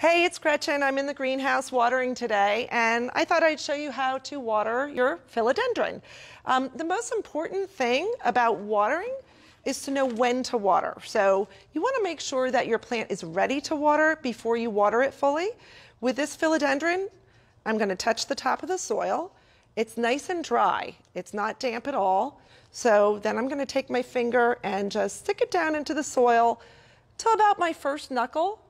Hey, it's Gretchen. I'm in the greenhouse watering today, and I thought I'd show you how to water your philodendron. The most important thing about watering is to know when to water. So you want to make sure that your plant is ready to water before you water it fully. With this philodendron, I'm going to touch the top of the soil. It's nice and dry. It's not damp at all. So then I'm going to take my finger and just stick it down into the soil till about my first knuckle.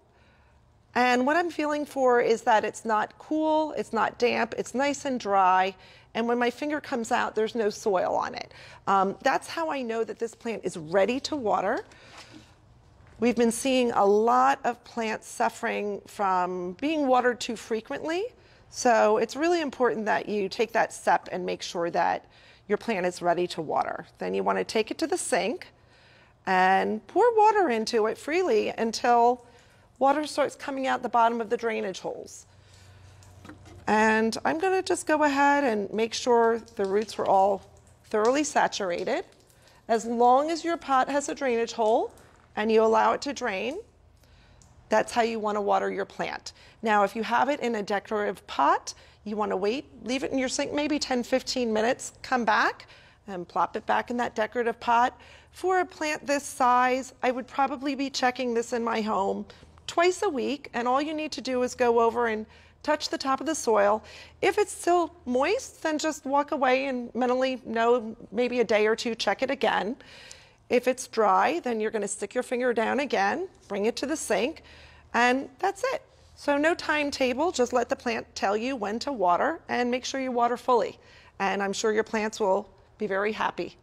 And what I'm feeling for is that it's not cool, it's not damp, it's nice and dry, and when my finger comes out, there's no soil on it. That's how I know that this plant is ready to water. We've been seeing a lot of plants suffering from being watered too frequently, so it's really important that you take that step and make sure that your plant is ready to water. Then you want to take it to the sink and pour water into it freely until water starts coming out the bottom of the drainage holes. And I'm going to just go ahead and make sure the roots are all thoroughly saturated. As long as your pot has a drainage hole and you allow it to drain, that's how you want to water your plant. Now, if you have it in a decorative pot, you want to wait, leave it in your sink maybe 10-15 minutes, come back and plop it back in that decorative pot. For a plant this size, I would probably be checking this in my home twice a week, and all you need to do is go over and touch the top of the soil. If it's still moist, then just walk away and mentally know, maybe a day or two, check it again. If it's dry, then you're going to stick your finger down again, bring it to the sink, and that's it. So no timetable, just let the plant tell you when to water and make sure you water fully. And I'm sure your plants will be very happy.